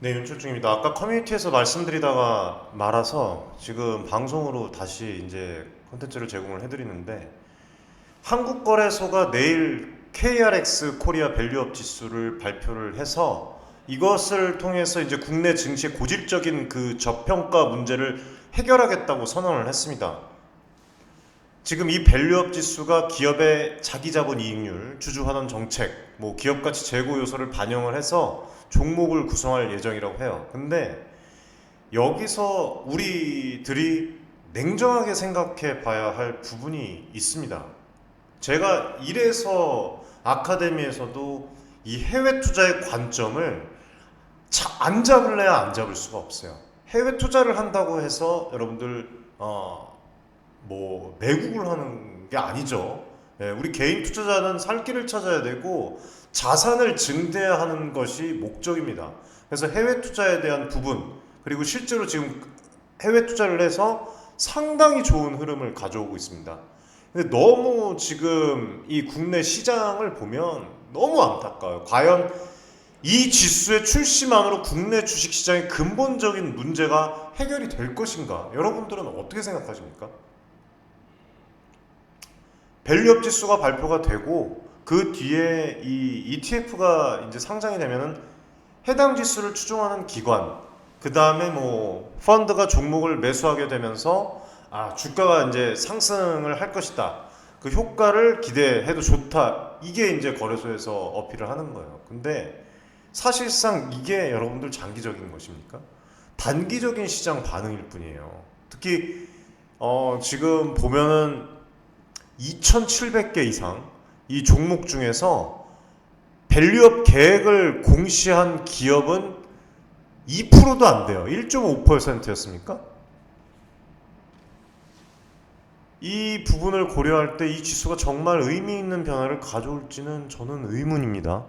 네, 윤철중입니다. 아까 커뮤니티에서 말씀드리다가 말아서 지금 방송으로 다시 이제 콘텐츠를 제공을 해드리는데, 한국거래소가 내일 KRX 코리아 밸류업 지수를 발표를 해서 이것을 통해서 이제 국내 증시의 고질적인 그 저평가 문제를 해결하겠다고 선언을 했습니다. 지금 이 밸류업 지수가 기업의 자기자본 이익률, 주주환원 정책, 뭐 기업 가치 제고 요소를 반영을 해서 종목을 구성할 예정이라고 해요. 근데 여기서 우리들이 냉정하게 생각해 봐야 할 부분이 있습니다. 제가 이래서 아카데미에서도 이 해외 투자의 관점을 안 잡을래야 안 잡을 수가 없어요. 해외 투자를 한다고 해서 여러분들 뭐 매국을 하는 게 아니죠. 예, 우리 개인 투자자는 살 길을 찾아야 되고 자산을 증대하는 것이 목적입니다. 그래서 해외 투자에 대한 부분, 그리고 실제로 지금 해외 투자를 해서 상당히 좋은 흐름을 가져오고 있습니다. 근데 너무 지금 이 국내 시장을 보면 너무 안타까워요. 과연 이 지수의 출시만으로 국내 주식시장의 근본적인 문제가 해결이 될 것인가? 여러분들은 어떻게 생각하십니까? 밸류업 지수가 발표가 되고 그 뒤에 이 ETF가 이제 상장이 되면은 해당 지수를 추종하는 기관, 그 다음에 뭐 펀드가 종목을 매수하게 되면서 주가가 이제 상승을 할 것이다. 그 효과를 기대해도 좋다. 이게 이제 거래소에서 어필을 하는 거예요. 근데 사실상 이게 여러분들 장기적인 것입니까? 단기적인 시장 반응일 뿐이에요. 특히 지금 보면은 2,700개 이상 이 종목 중에서 밸류업 계획을 공시한 기업은 2%도 안 돼요. 1.5%였습니까? 이 부분을 고려할 때 이 지수가 정말 의미 있는 변화를 가져올지는 저는 의문입니다.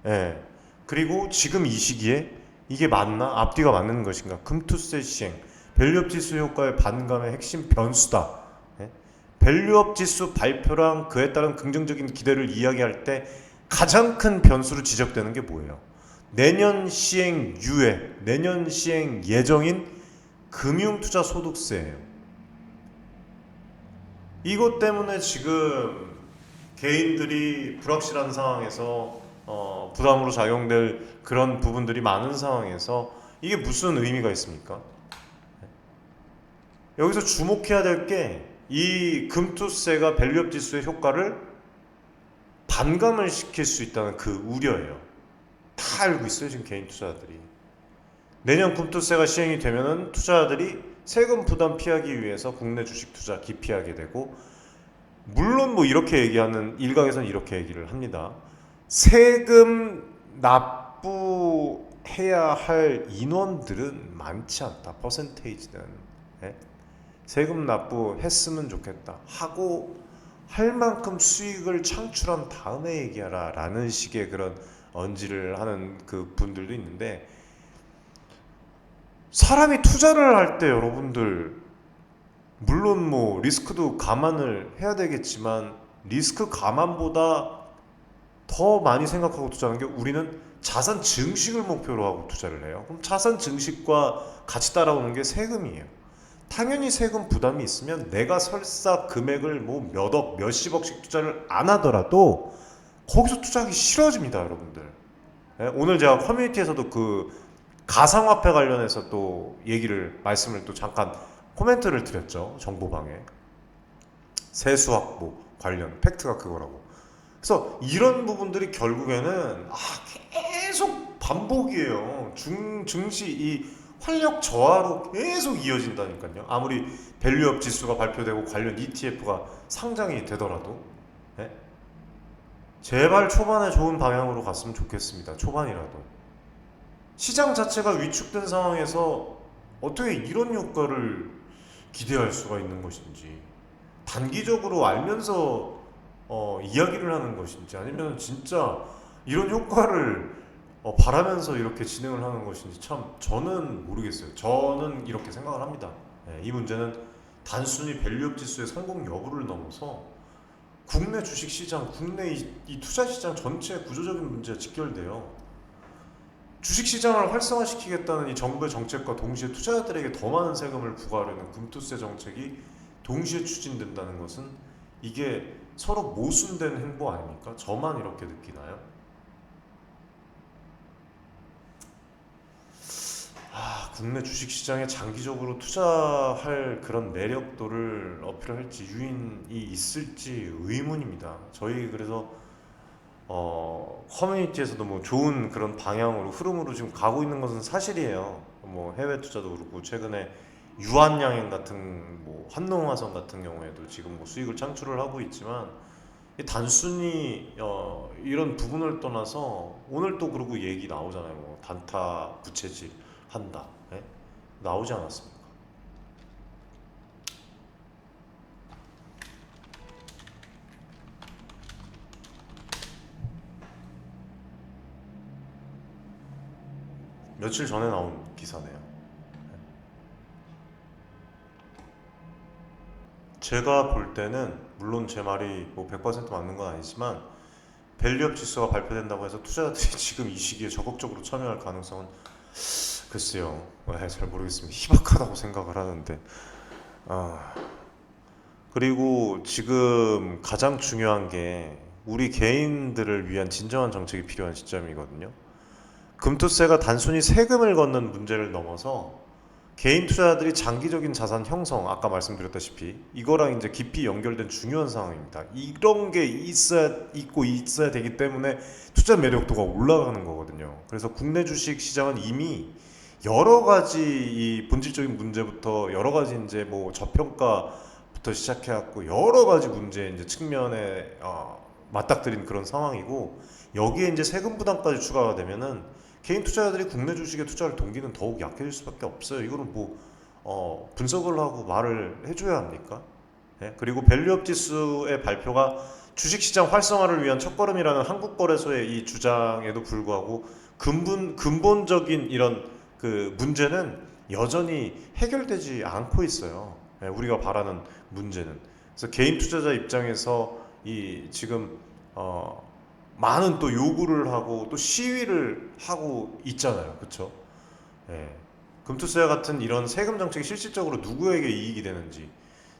예. 그리고 지금 이 시기에 이게 맞나? 앞뒤가 맞는 것인가? 금투세 시행, 밸류업 지수 효과의 반감의 핵심 변수다. 예? 밸류업 지수 발표랑 그에 따른 긍정적인 기대를 이야기할 때 가장 큰 변수로 지적되는 게 뭐예요? 내년 시행 유예, 내년 시행 예정인 금융투자소득세예요. 이것 때문에 지금 개인들이 불확실한 상황에서 부담으로 작용될 그런 부분들이 많은 상황에서 이게 무슨 의미가 있습니까? 여기서 주목해야 될 게 이 금투세가 밸류업 지수의 효과를 반감을 시킬 수 있다는 그 우려예요. 다 알고 있어요, 지금 개인 투자자들이. 내년 금투세가 시행이 되면은 투자자들이 세금 부담 피하기 위해서 국내 주식 투자 기피하게 되고, 물론 뭐 이렇게 얘기하는 일각에서는 이렇게 얘기를 합니다. 세금 납부해야 할 인원들은 많지 않다. 퍼센테이지는. 예? 세금 납부했으면 좋겠다. 하고 할 만큼 수익을 창출한 다음에 얘기하라 라는 식의 그런 언지를 하는 그 분들도 있는데, 사람이 투자를 할 때 여러분들 물론 뭐 리스크도 감안을 해야 되겠지만 리스크 감안보다 더 많이 생각하고 투자하는 게, 우리는 자산 증식을 목표로 하고 투자를 해요. 그럼 자산 증식과 같이 따라오는 게 세금이에요. 당연히 세금 부담이 있으면 내가 설사 금액을 뭐 몇억, 몇십억씩 투자를 안 하더라도 거기서 투자하기 싫어집니다, 여러분들. 예? 오늘 제가 커뮤니티에서도 그 가상화폐 관련해서 또 말씀을 또 잠깐 코멘트를 드렸죠. 정보방에. 세수확보 관련 팩트가 그거라고. 그래서 이런 부분들이 결국에는 계속 반복이에요. 증시 이 활력 저하로 계속 이어진다니까요. 아무리 밸류업 지수가 발표되고 관련 ETF가 상장이 되더라도. 네? 제발 초반에 좋은 방향으로 갔으면 좋겠습니다. 초반이라도. 시장 자체가 위축된 상황에서 어떻게 이런 효과를 기대할 수가 있는 것인지, 단기적으로 알면서 이야기를 하는 것인지, 아니면 진짜 이런 효과를 바라면서 이렇게 진행을 하는 것인지 참 저는 모르겠어요. 저는 이렇게 생각을 합니다. 이 문제는 단순히 밸류업 지수의 성공 여부를 넘어서 국내 주식시장, 국내 이 투자시장 전체 구조적인 문제가 직결돼요. 주식시장을 활성화시키겠다는 이 정부의 정책과 동시에 투자자들에게 더 많은 세금을 부과하려는 금투세 정책이 동시에 추진된다는 것은 이게 서로 모순된 행보 아닙니까? 저만 이렇게 느끼나요? 국내 주식시장에 장기적으로 투자할 그런 매력도를 어필할지 유인이 있을지 의문입니다. 저희 그래서 커뮤니티에서도 뭐 좋은 그런 방향으로 흐름으로 지금 가고 있는 것은 사실이에요. 뭐 해외 투자도 그렇고 최근에 유한양행 같은 뭐 한농화성 같은 경우에도 지금 뭐 수익을 창출을 하고 있지만 단순히 이런 부분을 떠나서 오늘 또 그러고 얘기 나오잖아요. 뭐 단타 부채질 한다. 예? 나오지 않았습니까? 며칠 전에 나온 기사네요. 제가 볼 때는 물론 제 말이 뭐 100% 맞는 건 아니지만 밸류업 지수가 발표된다고 해서 투자자들이 지금 이 시기에 적극적으로 참여할 가능성은 글쎄요. 잘 모르겠습니다. 희박하다고 생각을 하는데 아, 그리고 지금 가장 중요한 게 우리 개인들을 위한 진정한 정책이 필요한 시점이거든요. 금투세가 단순히 세금을 걷는 문제를 넘어서 개인 투자자들이 장기적인 자산 형성, 아까 말씀드렸다시피 이거랑 이제 깊이 연결된 중요한 상황입니다. 이런 게 있어야 되기 때문에 투자 매력도가 올라가는 거거든요. 그래서 국내 주식 시장은 이미 여러 가지 이 본질적인 문제부터 여러 가지 이제 뭐 저평가부터 시작해갖고 여러 가지 문제 이제 측면에 맞닥뜨린 그런 상황이고 여기에 이제 세금 부담까지 추가가 되면은 개인 투자자들이 국내 주식에 투자할 동기는 더욱 약해질 수밖에 없어요. 이거는 뭐 분석을 하고 말을 해줘야 합니까? 예? 그리고 밸류업 지수의 발표가 주식시장 활성화를 위한 첫걸음이라는 한국거래소의 이 주장에도 불구하고 근본적인 이런 그 문제는 여전히 해결되지 않고 있어요. 예, 우리가 바라는 문제는. 그래서 개인 투자자 입장에서 이 지금 많은 또 요구를 하고 또 시위를 하고 있잖아요. 그렇죠? 예. 금투세 같은 이런 세금 정책이 실질적으로 누구에게 이익이 되는지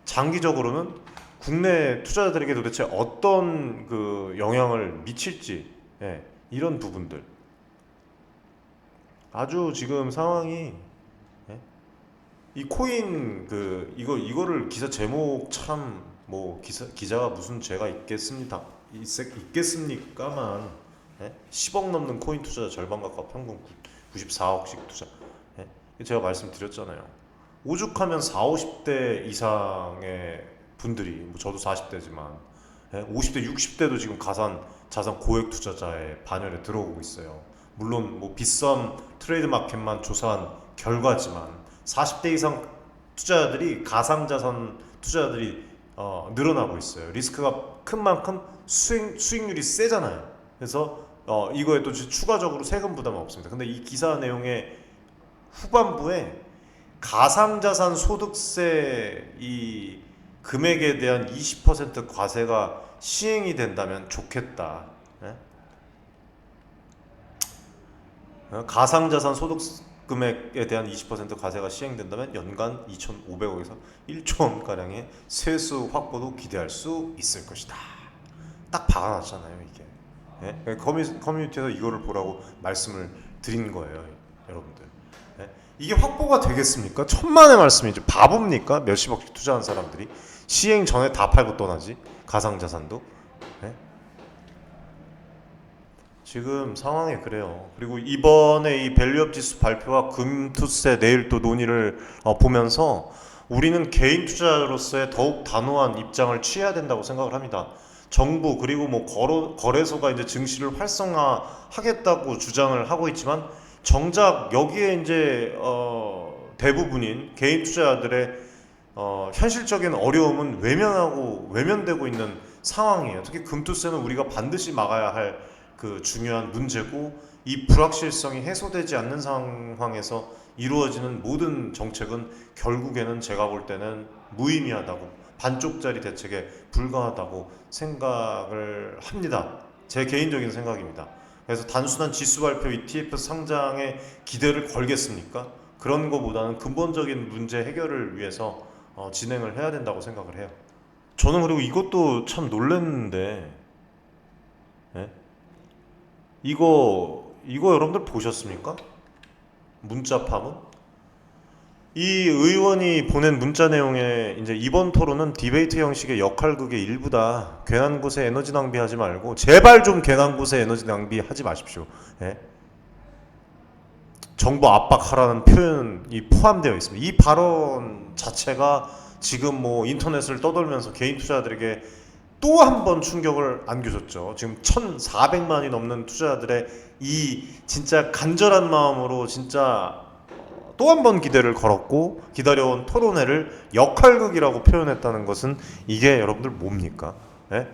장기적으로는 국내 투자자들에게 도대체 어떤 그 영향을 미칠지 이런 부분들 아주 지금 상황이 예? 이 코인 그 이거를 기사 제목 참 뭐 기자가 무슨 죄가 있겠습니까만 10억 넘는 코인 투자자 절반 가까워 평균 94억씩 투자 제가 말씀드렸잖아요. 오죽하면 4, 50대 이상의 분들이 뭐 저도 40대지만 50대, 60대도 지금 가산 자산 고액 투자자의 반열에 들어오고 있어요. 물론 뭐 비썸 트레이드 마켓만 조사한 결과지만 40대 이상 투자자들이 가상자산 투자자들이 늘어나고 있어요. 리스크가 큰 만큼 수익률이 세잖아요. 그래서 이거에 또 추가적으로 세금 부담은 없습니다. 근데 이 기사 내용의 후반부에 가상자산 소득세 이 금액에 대한 20% 과세가 시행이 된다면 좋겠다. 가상자산 소득 금액에 대한 20% 과세가 시행된다면 연간 2,500억에서 1조 원가량의 세수 확보도 기대할 수 있을 것이다. 딱 박아놨잖아요 이게. 커뮤니티에서 이거를 보라고 말씀을 드린 거예요 여러분들. 이게 확보가 되겠습니까? 천만의 말씀이죠. 바보입니까? 몇십억씩 투자한 사람들이 시행 전에 다 팔고 떠나지 가상자산도. 지금 상황이 그래요. 그리고 이번에 이 밸류업 지수 발표와 금투세 내일 또 논의를 보면서 우리는 개인 투자자로서의 더욱 단호한 입장을 취해야 된다고 생각을 합니다. 정부 그리고 뭐 거래소가 이제 증시를 활성화하겠다고 주장을 하고 있지만 정작 여기에 이제 대부분인 개인 투자자들의 현실적인 어려움은 외면되고 있는 상황이에요. 특히 금투세는 우리가 반드시 막아야 할 그 중요한 문제고 이 불확실성이 해소되지 않는 상황에서 이루어지는 모든 정책은 결국에는 제가 볼 때는 무의미하다고 반쪽짜리 대책에 불과하다고 생각을 합니다. 제 개인적인 생각입니다. 그래서 단순한 지수 발표 ETF 상장에 기대를 걸겠습니까? 그런 거보다는 근본적인 문제 해결을 위해서 진행을 해야 된다고 생각을 해요. 저는 그리고 이것도 참 놀랐는데, 예? 이거 여러분들 보셨습니까? 문자 파문? 이 의원이 보낸 문자 내용에 이제 이번 토론은 디베이트 형식의 역할극의 일부다. 괜한 곳에 에너지 낭비하지 말고 제발 좀 괜한 곳에 에너지 낭비하지 마십시오. 예? 정부 압박하라는 표현이 포함되어 있습니다. 이 발언 자체가 지금 뭐 인터넷을 떠돌면서 개인 투자자들에게 또 한 번 충격을 안겨줬죠. 지금 1,400만이 넘는 투자자들의 이 진짜 간절한 마음으로 진짜 또 한 번 기대를 걸었고 기다려온 토론회를 역할극이라고 표현했다는 것은 이게 여러분들 뭡니까? 예?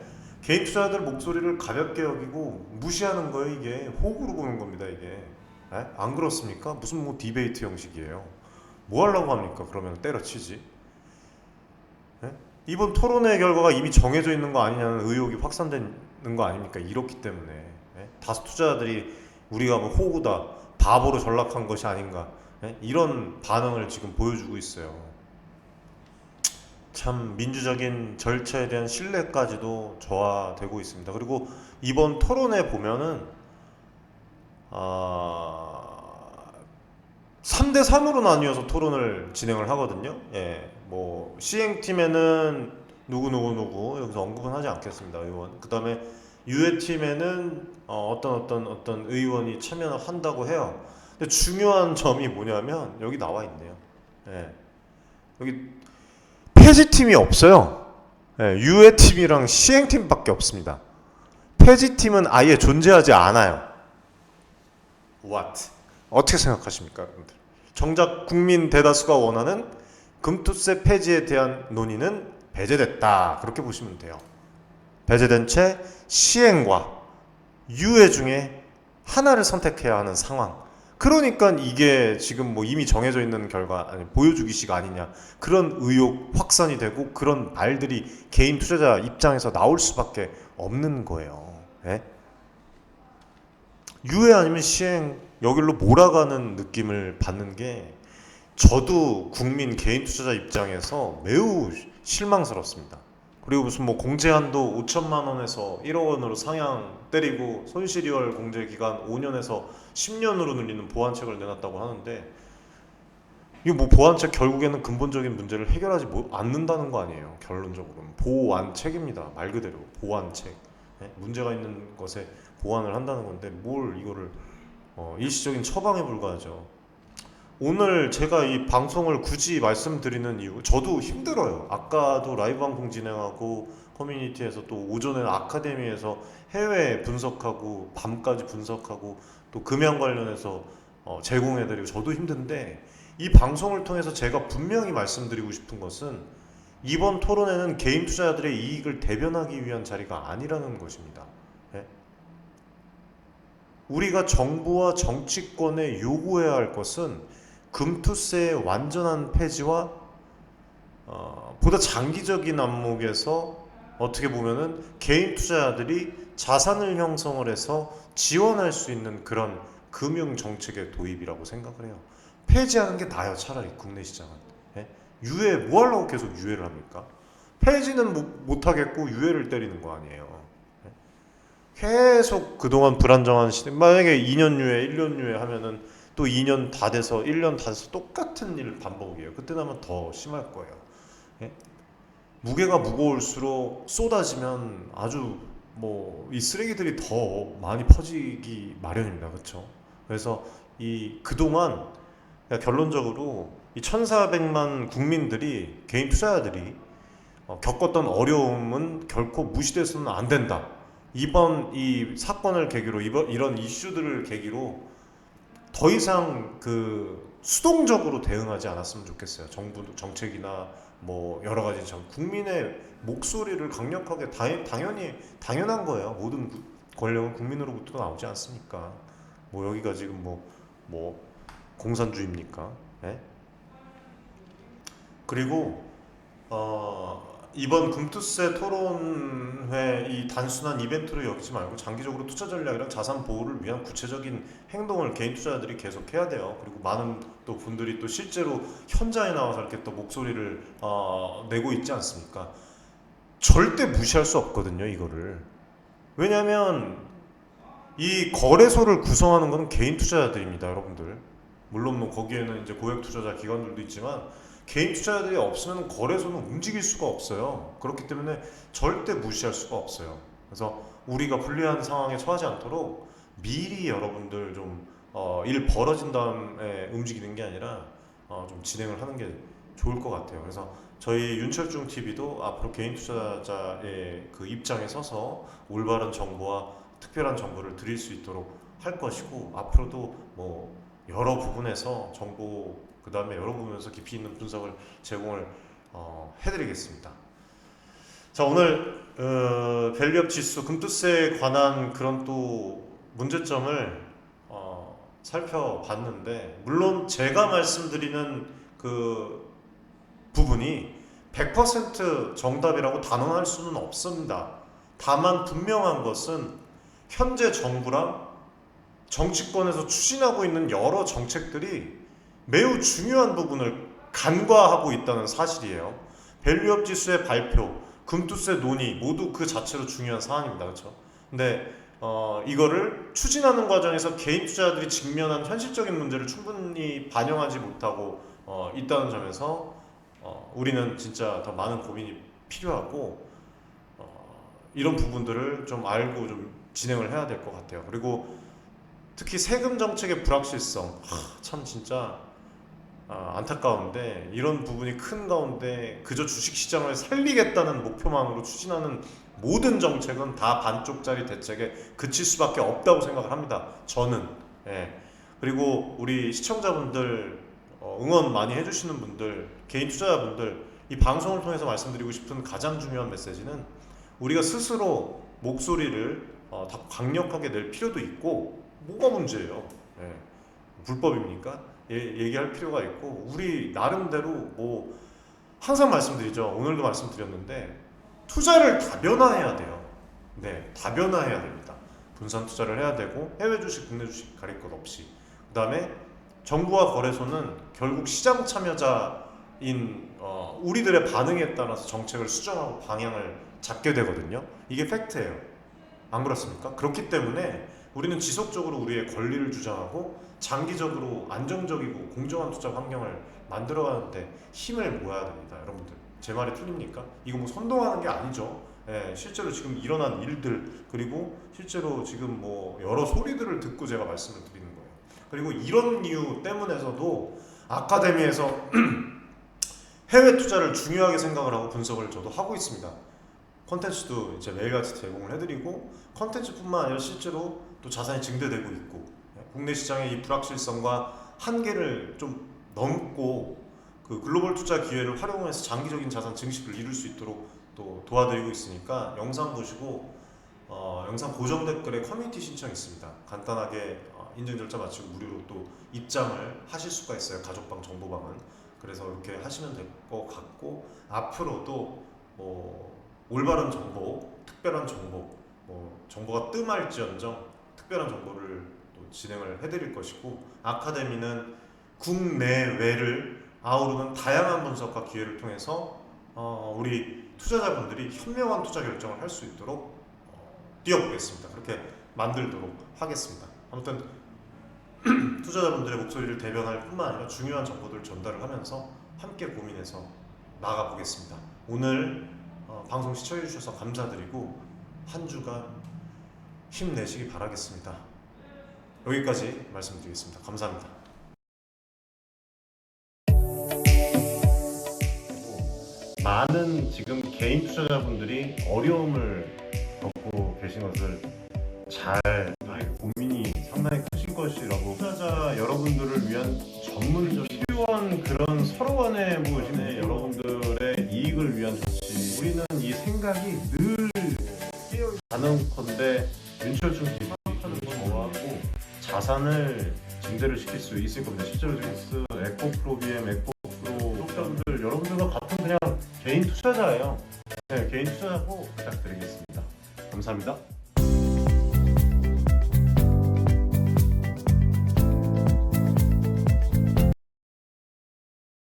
개인 투자자들 목소리를 가볍게 여기고 무시하는 거예요. 이게 호구로 보는 겁니다. 이게 예? 안 그렇습니까? 무슨 뭐 디베이트 형식이에요. 뭐 하려고 합니까? 그러면 때려치지. 예? 이번 토론회 결과가 이미 정해져 있는 거 아니냐는 의혹이 확산되는 거 아닙니까? 이렇기 때문에 다수 투자자들이 우리가 뭐 호구다, 바보로 전락한 것이 아닌가 이런 반응을 지금 보여주고 있어요. 참 민주적인 절차에 대한 신뢰까지도 저하되고 있습니다. 그리고 이번 토론회 보면은 3대 3으로 나뉘어서 토론을 진행을 하거든요. 예, 뭐 시행팀에는 누구 여기서 언급은 하지 않겠습니다. 의원. 그다음에 유해팀에는 어떤 의원이 참여를 한다고 해요. 근데 중요한 점이 뭐냐면 여기 나와 있네요. 예, 여기 폐지팀이 없어요. 예, 유해팀이랑 시행팀밖에 없습니다. 폐지팀은 아예 존재하지 않아요. What? 어떻게 생각하십니까, 여러분들? 정작 국민 대다수가 원하는 금투세 폐지에 대한 논의는 배제됐다. 그렇게 보시면 돼요. 배제된 채 시행과 유예 중에 하나를 선택해야 하는 상황. 그러니까 이게 지금 뭐 이미 정해져 있는 결과 아니 보여주기식 아니냐 그런 의혹 확산이 되고 그런 말들이 개인 투자자 입장에서 나올 수밖에 없는 거예요. 예? 유예 아니면 시행 여기로 몰아가는 느낌을 받는 게 저도 국민 개인 투자자 입장에서 매우 실망스럽습니다. 그리고 무슨 뭐 공제 한도 5천만 원에서 1억 원으로 상향 때리고 손실이월 공제 기간 5년에서 10년으로 늘리는 보완책을 내놨다고 하는데 이거 뭐 보완책 결국에는 근본적인 문제를 해결하지 않는다는 거 아니에요. 결론적으로는 보완책입니다. 말 그대로 보완책. 문제가 있는 것에 보완을 한다는 건데 뭘 이거를 일시적인 처방에 불과하죠. 오늘 제가 이 방송을 굳이 말씀드리는 이유, 저도 힘들어요. 아까도 라이브 방송 진행하고 커뮤니티에서 또 오전에 아카데미에서 해외 분석하고 밤까지 분석하고 또 금연 관련해서 제공해드리고 저도 힘든데 이 방송을 통해서 제가 분명히 말씀드리고 싶은 것은 이번 토론회는 개인 투자자들의 이익을 대변하기 위한 자리가 아니라는 것입니다. 예? 우리가 정부와 정치권에 요구해야 할 것은 금투세의 완전한 폐지와 보다 장기적인 안목에서 어떻게 보면은 개인 투자자들이 자산을 형성을 해서 지원할 수 있는 그런 금융 정책의 도입이라고 생각을 해요. 폐지하는 게 나아요, 차라리 국내 시장은. 예? 유예 뭐 하려고 계속 유예를 합니까? 폐지는 못 하겠고 유예를 때리는 거 아니에요. 예? 계속 그동안 불안정한 시대 만약에 2년 유예, 1년 유예 하면은 또 2년 다 돼서 1년 다 돼서 똑같은 일 반복이에요. 그때 나면 더 심할 거예요. 예? 무게가 무거울수록 쏟아지면 아주 뭐 이 쓰레기들이 더 많이 퍼지기 마련입니다. 그렇죠? 그래서 이 그동안 결론적으로 이 1,400만 국민들이 개인 투자자들이 겪었던 어려움은 결코 무시돼서는 안 된다. 이번 이 사건을 계기로 이런 이슈들을 계기로 더 이상 그 수동적으로 대응하지 않았으면 좋겠어요. 정부 정책이나 뭐 여러 가지 국민의 목소리를 강력하게 당연한 거예요. 모든 권력은 국민으로부터 나오지 않습니까? 뭐 여기가 지금 뭐 공산주의입니까? 예? 그리고 이번 금투세 토론회 이 단순한 이벤트로 여기지 말고 장기적으로 투자 전략이랑 자산 보호를 위한 구체적인 행동을 개인 투자자들이 계속 해야 돼요. 그리고 많은 또 분들이 또 실제로 현장에 나와서 이렇게 또 목소리를 내고 있지 않습니까? 절대 무시할 수 없거든요, 이거를. 왜냐하면 이 거래소를 구성하는 것은 개인 투자자들입니다, 여러분들. 물론 뭐 거기에는 이제 고액 투자자 기관들도 있지만 개인 투자자들이 없으면 거래소는 움직일 수가 없어요. 그렇기 때문에 절대 무시할 수가 없어요. 그래서 우리가 불리한 상황에 처하지 않도록 미리 여러분들 좀 일 벌어진 다음에 움직이는 게 아니라 좀 진행을 하는 게 좋을 것 같아요. 그래서 저희 윤철중 TV도 앞으로 개인 투자자의 그 입장에 서서 올바른 정보와 특별한 정보를 드릴 수 있도록 할 것이고, 앞으로도 뭐 여러 부분에서 정보, 그 다음에 여러 부분에서 깊이 있는 분석을 제공을 해드리겠습니다. 자, 오늘 밸류업 지수 금투세에 관한 그런 또 문제점을 살펴봤는데, 물론 제가 말씀드리는 그 부분이 100% 정답이라고 단언할 수는 없습니다. 다만 분명한 것은 현재 정부랑 정치권에서 추진하고 있는 여러 정책들이 매우 중요한 부분을 간과하고 있다는 사실이에요. 밸류업 지수의 발표, 금투세 논의 모두 그 자체로 중요한 사안입니다. 그렇죠? 근데 이거를 추진하는 과정에서 개인 투자자들이 직면한 현실적인 문제를 충분히 반영하지 못하고 있다는 점에서 우리는 진짜 더 많은 고민이 필요하고, 이런 부분들을 좀 알고 좀 진행을 해야 될 것 같아요. 그리고 특히 세금 정책의 불확실성, 참 진짜 안타까운데, 이런 부분이 큰 가운데 그저 주식시장을 살리겠다는 목표만으로 추진하는 모든 정책은 다 반쪽짜리 대책에 그칠 수밖에 없다고 생각을 합니다. 저는. 예. 그리고 우리 시청자분들, 응원 많이 해주시는 분들, 개인 투자자분들, 이 방송을 통해서 말씀드리고 싶은 가장 중요한 메시지는 우리가 스스로 목소리를 다 강력하게 낼 필요도 있고, 뭐가 문제예요? 예. 불법입니까? 얘기할 필요가 있고, 우리 나름대로 뭐 항상 말씀드리죠. 오늘도 말씀드렸는데, 투자를 다변화해야 돼요. 네, 다변화해야 됩니다. 분산 투자를 해야 되고, 해외 주식, 국내 주식 가릴 것 없이. 그 다음에 정부와 거래소는 결국 시장 참여자인 우리들의 반응에 따라서 정책을 수정하고 방향을 잡게 되거든요. 이게 팩트예요. 안 그렇습니까? 그렇기 때문에 우리는 지속적으로 우리의 권리를 주장하고 장기적으로 안정적이고 공정한 투자 환경을 만들어가는데 힘을 모아야 됩니다. 여러분들, 제 말이 틀립니까? 이거 뭐 선동하는 게 아니죠. 예, 실제로 지금 일어난 일들, 그리고 실제로 지금 뭐 여러 소리들을 듣고 제가 말씀을 드리는 거예요. 그리고 이런 이유 때문에서도 아카데미에서 해외 투자를 중요하게 생각을 하고 분석을 저도 하고 있습니다. 컨텐츠도 이제 매일같이 제공을 해드리고, 컨텐츠뿐만 아니라 실제로 또 자산이 증대되고 있고, 국내 시장의 이 불확실성과 한계를 좀 넘고 그 글로벌 투자 기회를 활용해서 장기적인 자산 증식을 이룰 수 있도록 또 도와드리고 있으니까, 영상 보시고 영상 고정 댓글에 커뮤니티 신청 있습니다. 간단하게 인증 절차 마치고 무료로 또 입장을 하실 수가 있어요. 가족방 정보방은. 그래서 이렇게 하시면 될 것 같고, 앞으로도 올바른 정보, 특별한 정보, 정보가 뜸할지언정 특별한 정보를 또 진행을 해드릴 것이고, 아카데미는 국내외를 아우르는 다양한 분석과 기회를 통해서 우리 투자자분들이 현명한 투자 결정을 할 수 있도록 뛰어보겠습니다. 그렇게 만들도록 하겠습니다. 아무튼 투자자분들의 목소리를 대변할 뿐만 아니라 중요한 정보들을 전달을 하면서 함께 고민해서 나가보겠습니다. 오늘 방송 시청해주셔서 감사드리고 한 주간 힘내시기 바라겠습니다. 여기까지 말씀드리겠습니다. 감사합니다. 많은 지금 개인 투자자분들이 어려움을 겪고 계신 것을 잘 고민이 상당히 크신 것이라고, 투자자 여러분들을 위한 전문적 필요한 그런 서로 간의 여러분들의 이익을 위한 조치, 우리는 이 생각이 늘 가능컨대 윤철중 TV하는 저하고 자산을 증대를 시킬 수 있을 겁니다. 실제로 지금 에코프로 BM, 에코프로 구독자분들 여러분들과 같은 그냥 개인 투자자예요. 네, 개인 투자 꼭 부탁드리겠습니다. 감사합니다.